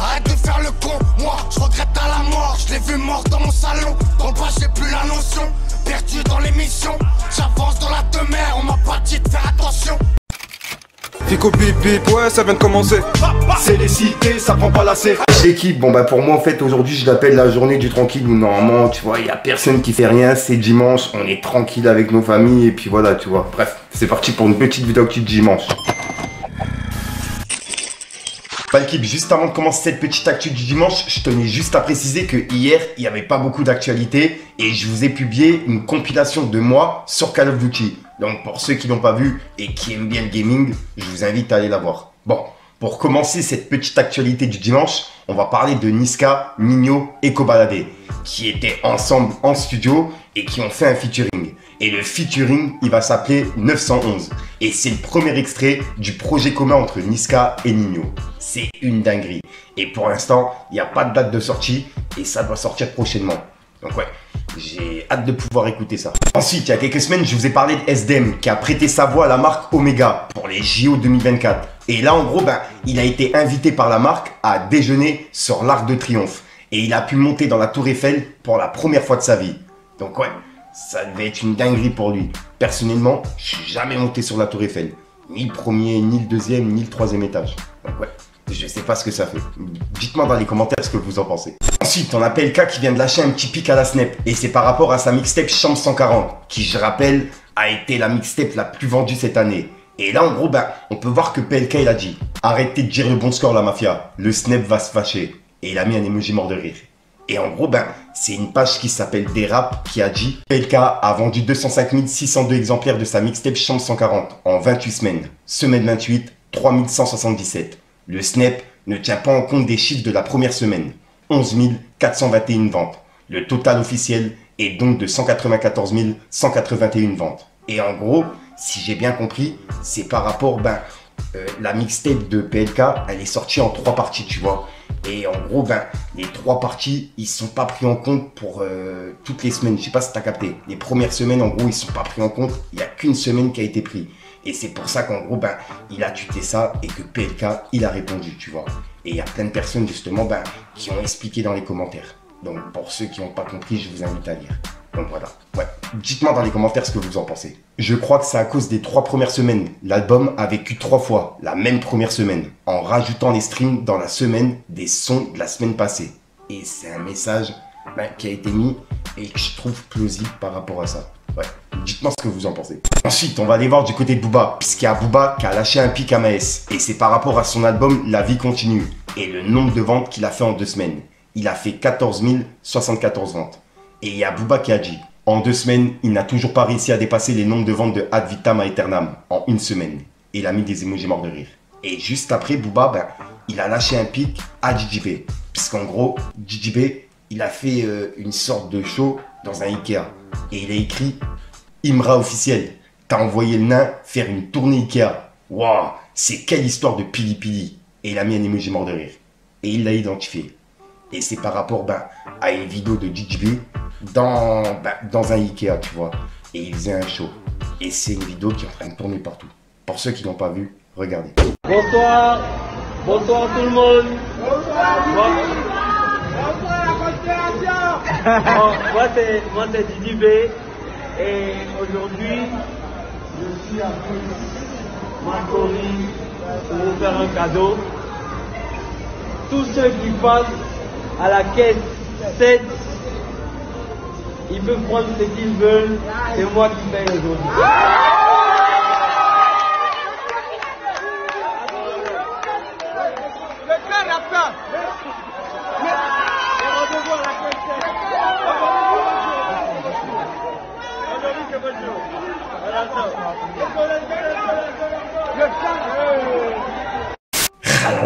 Arrête de faire le con, moi je regrette à la mort. Je l'ai vu mort dans mon salon. Dans le bas j'ai plus la notion. Perdu dans l'émission. J'avance dans la demeure, on m'a pas dit de faire attention. Fico bip bip, ouais ça vient de commencer. C'est les cités, ça prend pas la C. L'équipe, bon bah pour moi en fait aujourd'hui je l'appelle la journée du tranquille où normalement tu vois il y a personne qui fait rien, c'est dimanche, on est tranquille avec nos familles et puis voilà tu vois. Bref, c'est parti pour une petite vidéo actu de dimanche. Bah l'équipe, juste avant de commencer cette petite actu du dimanche, je tenais juste à préciser que hier, il n'y avait pas beaucoup d'actualité et je vous ai publié une compilation de moi sur Call of Duty. Donc pour ceux qui l'ont pas vu et qui aiment bien le gaming, je vous invite à aller la voir. Bon, pour commencer cette petite actualité du dimanche, on va parler de Niska, Nino et Kobalade qui étaient ensemble en studio et qui ont fait un featuring. Et le featuring, il va s'appeler 911. Et c'est le premier extrait du projet commun entre Niska et Nino. C'est une dinguerie. Et pour l'instant, il n'y a pas de date de sortie et ça doit sortir prochainement. Donc ouais, j'ai hâte de pouvoir écouter ça. Ensuite, il y a quelques semaines, je vous ai parlé de SDM qui a prêté sa voix à la marque Omega pour les JO 2024. Et là, en gros, il a été invité par la marque à déjeuner sur l'Arc de Triomphe. Et il a pu monter dans la Tour Eiffel pour la première fois de sa vie. Donc ouais, ça devait être une dinguerie pour lui. Personnellement, je suis jamais monté sur la Tour Eiffel. Ni le premier, ni le deuxième, ni le troisième étage. Donc ouais, je sais pas ce que ça fait. Dites-moi dans les commentaires ce que vous en pensez. Ensuite, on a PLK qui vient de lâcher un petit pic à la Snap. Et c'est par rapport à sa mixtape Chambre 140, qui je rappelle, a été la mixtape la plus vendue cette année. Et là, en gros, on peut voir que PLK, il a dit « Arrêtez de dire le bon score, la mafia. Le Snap va se fâcher. » Et il a mis un emoji mort de rire. Et en gros, c'est une page qui s'appelle Dérap qui a dit « PLK a vendu 205 602 exemplaires de sa mixtape Chambre 140 en 28 semaines. Semaine 28, 3177. Le Snap ne tient pas en compte des chiffres de la première semaine. 11 421 ventes. Le total officiel est donc de 194 181 ventes. » Et en gros, si j'ai bien compris, c'est par rapport, la mixtape de PLK, elle est sortie en 3 parties, tu vois. Et en gros, les 3 parties, ils sont pas pris en compte pour toutes les semaines. Je sais pas si tu as capté. Les premières semaines, en gros, ils sont pas pris en compte. Il n'y a qu'une semaine qui a été prise. Et c'est pour ça qu'en gros, il a tuté ça et que PLK, il a répondu, tu vois. Et il y a plein de personnes, justement, qui ont expliqué dans les commentaires. Donc, pour ceux qui n'ont pas compris, je vous invite à lire. Donc voilà, ouais. Dites-moi dans les commentaires ce que vous en pensez. Je crois que c'est à cause des 3 premières semaines. L'album a vécu 3 fois la même première semaine, en rajoutant les streams dans la semaine des sons de la semaine passée. Et c'est un message qui a été mis et que je trouve plausible par rapport à ça. Ouais, dites-moi ce que vous en pensez. Ensuite, on va aller voir du côté de Booba, puisqu'il y a Booba qui a lâché un pic à Maes. Et c'est par rapport à son album La Vie Continue et le nombre de ventes qu'il a fait en 2 semaines. Il a fait 14 074 ventes. Et il y a Booba qui a dit « En 2 semaines, il n'a toujours pas réussi à dépasser les nombres de ventes de Ad Vitam à Aeternam en 1 semaine. » Et il a mis des emojis morts de rire. Et juste après, Booba, il a lâché un pic à DJB. Puisqu'en gros, DJB, il a fait une sorte de show dans un Ikea. Et il a écrit « Imra officiel, t'as envoyé le nain faire une tournée Ikea. Waouh, c'est quelle histoire de pili pili. » Et il a mis un emoji mort de rire. Et il l'a identifié. Et c'est par rapport à une vidéo de DJB dans un Ikea, tu vois. Et il faisait un show. Et c'est une vidéo qui est en train de tourner partout. Pour ceux qui l'ont pas vu, regardez. Bonsoir. Bonsoir tout le monde. Bonsoir. Moi c'est DJB. Et aujourd'hui, je suis avec Marcory pour vous faire un cadeau. Tous ceux qui passent à la caisse 7, ils peuvent prendre ce qu'ils veulent, c'est moi qui paye aujourd'hui.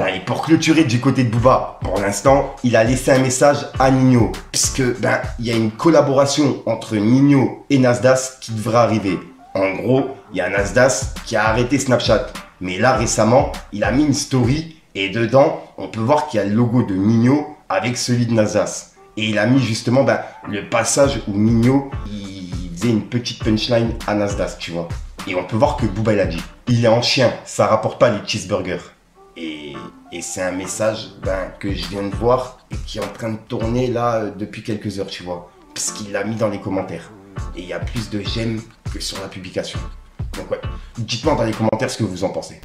Et pour clôturer du côté de Booba, pour l'instant, il a laissé un message à Nino, puisque il y a une collaboration entre Nino et Nasdas qui devrait arriver. En gros, il y a Nasdas qui a arrêté Snapchat, mais là récemment, il a mis une story et dedans, on peut voir qu'il y a le logo de Nino avec celui de Nasdas. Et il a mis justement le passage où Nino il faisait une petite punchline à Nasdas, tu vois. Et on peut voir que Booba il a dit, il est en chien, ça rapporte pas les cheeseburgers. Et c'est un message que je viens de voir et qui est en train de tourner là depuis quelques heures, tu vois. Parce qu'il l'a mis dans les commentaires. Et il y a plus de j'aime que sur la publication. Donc ouais, dites-moi dans les commentaires ce que vous en pensez.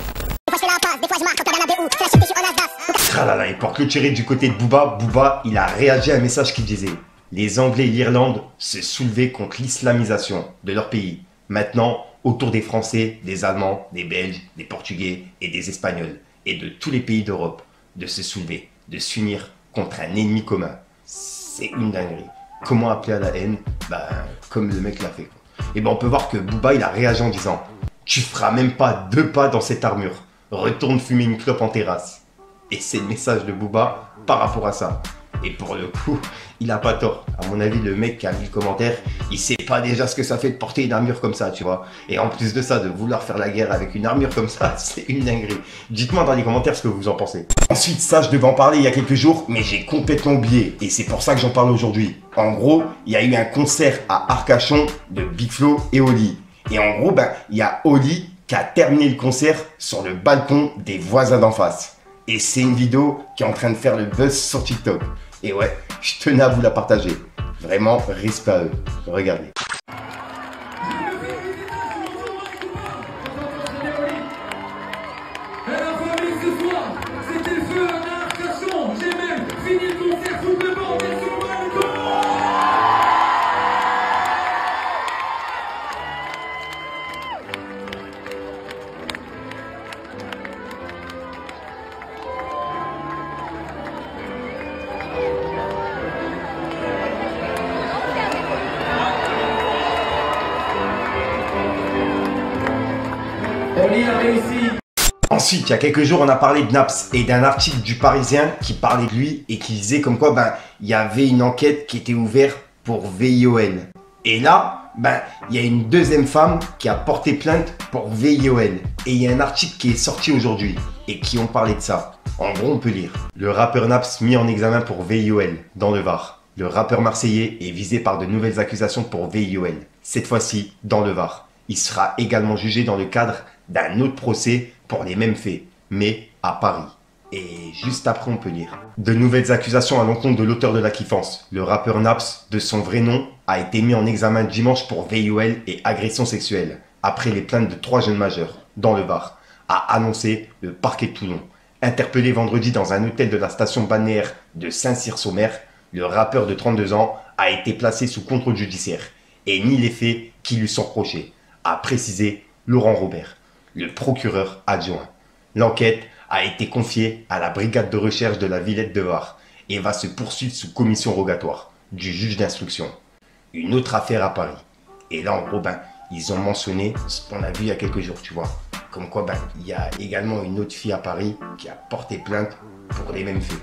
Tralala, et pour clôturer du côté de Booba, il a réagi à un message qui disait « Les Anglais et l'Irlande se soulevaient contre l'islamisation de leur pays. Maintenant, autour des Français, des Allemands, des Belges, des Portugais et des Espagnols et de tous les pays d'Europe de se soulever, de s'unir contre un ennemi commun. » C'est une dinguerie. Comment appeler à la haine? Comme le mec l'a fait. Et on peut voir que Booba, il a réagi en disant « Tu feras même pas 2 pas dans cette armure. Retourne fumer une clope en terrasse. » Et c'est le message de Booba par rapport à ça. Et pour le coup, il a pas tort. À mon avis, le mec qui a mis le commentaire, il sait pas déjà ce que ça fait de porter une armure comme ça, tu vois. Et en plus de ça, de vouloir faire la guerre avec une armure comme ça, c'est une dinguerie. Dites-moi dans les commentaires ce que vous en pensez. Ensuite, ça, je devais en parler il y a quelques jours, mais j'ai complètement oublié. Et c'est pour ça que j'en parle aujourd'hui. En gros, il y a eu un concert à Arcachon de Big Flo et Oli. Et en gros, il y a Oli qui a terminé le concert sur le balcon des voisins d'en face. Et c'est une vidéo qui est en train de faire le buzz sur TikTok. Et ouais, je tenais à vous la partager. Vraiment, respect à eux. Regardez. Ensuite, il y a quelques jours, on a parlé de Naps et d'un article du Parisien qui parlait de lui et qui disait comme quoi il y avait une enquête qui était ouverte pour VIOL. Et là, il y a une deuxième femme qui a porté plainte pour VIOL. Et il y a un article qui est sorti aujourd'hui et qui ont parlé de ça. En gros, on peut lire. Le rappeur Naps mis en examen pour VIOL dans le Var. Le rappeur marseillais est visé par de nouvelles accusations pour VIOL. Cette fois-ci, dans le Var. Il sera également jugé dans le cadre d'un autre procès pour les mêmes faits, mais à Paris. Et juste après, on peut lire. De nouvelles accusations à l'encontre de l'auteur de la kiffance. Le rappeur Naps, de son vrai nom, a été mis en examen dimanche pour VIOL et agression sexuelle, après les plaintes de 3 jeunes majeurs, dans le Var, a annoncé le parquet de Toulon. Interpellé vendredi dans un hôtel de la station balnéaire de Saint-Cyr-sur-Mer, le rappeur de 32 ans a été placé sous contrôle judiciaire et nie les faits qui lui sont reprochés, a précisé Laurent Robert, le procureur adjoint. L'enquête a été confiée à la brigade de recherche de la Villette de Var et va se poursuivre sous commission rogatoire du juge d'instruction. Une autre affaire à Paris. Et là, en gros, ils ont mentionné ce qu'on a vu il y a quelques jours, tu vois. Comme quoi, il y a également une autre fille à Paris qui a porté plainte pour les mêmes faits.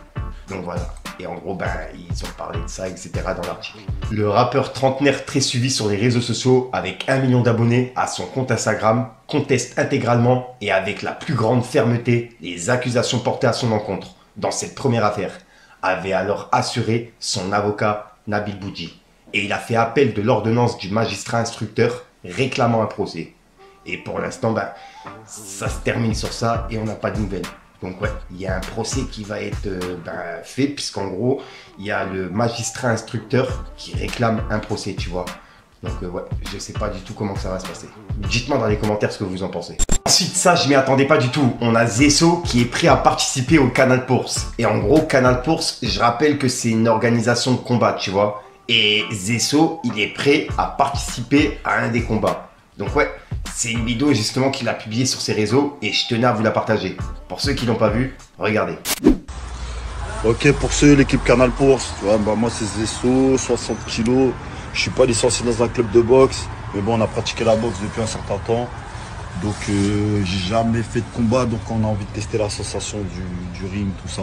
Donc voilà. Et en gros, ils ont parlé de ça, etc. dans l'article. Le rappeur trentenaire très suivi sur les réseaux sociaux, avec 1 million d'abonnés à son compte Instagram, conteste intégralement et avec la plus grande fermeté les accusations portées à son encontre dans cette première affaire, avait alors assuré son avocat Nabil Boudji. Et il a fait appel de l'ordonnance du magistrat instructeur réclamant un procès. Et pour l'instant, ça se termine sur ça et on n'a pas de nouvelles. Donc ouais, il y a un procès qui va être fait, puisqu'en gros, il y a le magistrat instructeur qui réclame un procès, tu vois. Donc ouais, je sais pas du tout comment ça va se passer. Dites-moi dans les commentaires ce que vous en pensez. Ensuite, ça, je m'y attendais pas du tout. On a Zesso qui est prêt à participer au Canal Bourse. Et en gros, Canal Bourse, je rappelle que c'est une organisation de combat, tu vois. Et Zesso, il est prêt à participer à un des combats. Donc ouais, c'est une vidéo justement qu'il a publiée sur ses réseaux et je tenais à vous la partager. Pour ceux qui l'ont pas vu, regardez. Ok, pour ceux, l'équipe Canal Bourse, tu vois, moi c'est Zesso, 60 kilos. Je suis pas licencié dans un club de boxe, mais bon, on a pratiqué la boxe depuis un certain temps. Donc j'ai jamais fait de combat, donc on a envie de tester la sensation du ring, tout ça.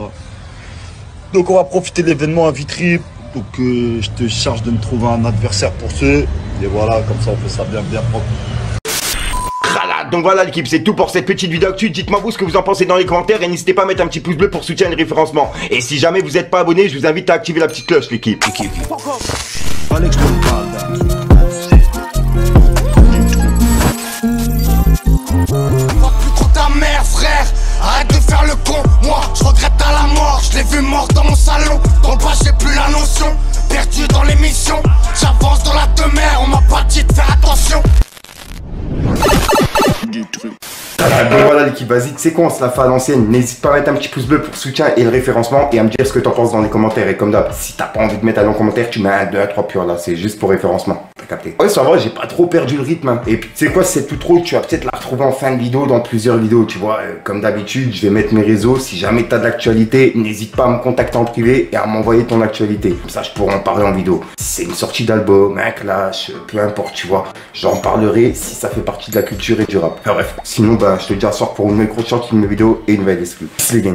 Donc on va profiter de l'événement à Vitry. Donc je te charge de me trouver un adversaire pour ceux. Et voilà, comme ça on fait ça bien propre. Donc voilà l'équipe, c'est tout pour cette petite vidéo actu. Dites-moi vous ce que vous en pensez dans les commentaires et n'hésitez pas à mettre un petit pouce bleu pour soutenir le référencement. Et si jamais vous n'êtes pas abonné, je vous invite à activer la petite cloche l'équipe. Plus contre ta mère frère, arrête de faire le con. l'équipe, vas-y, tu sais quoi, on se la fait à l'ancienne. N'hésite pas à mettre un petit pouce bleu pour soutien et le référencement et à me dire ce que t'en penses dans les commentaires. Et comme d'hab, si t'as pas envie de mettre un long commentaire, tu mets un 2 à 3 purs là, c'est juste pour référencement. T'as capté? Ouais, ça va, j'ai pas trop perdu le rythme. Hein. Et puis tu sais quoi, c'est tout trop, tu vas peut-être la retrouver en fin de vidéo dans plusieurs vidéos, tu vois. Comme d'habitude, je vais mettre mes réseaux. Si jamais t'as de l'actualité, n'hésite pas à me contacter en privé et à m'envoyer ton actualité. Comme ça, je pourrai en parler en vidéo. Si c'est une sortie d'album, un clash, peu importe, tu vois. J'en parlerai si ça fait partie de la culture et du rap. Enfin bref, sinon, bah, je te dis à soir pour une nouvelle crochante, une nouvelle vidéo et une nouvelle exclue. Peace les gars.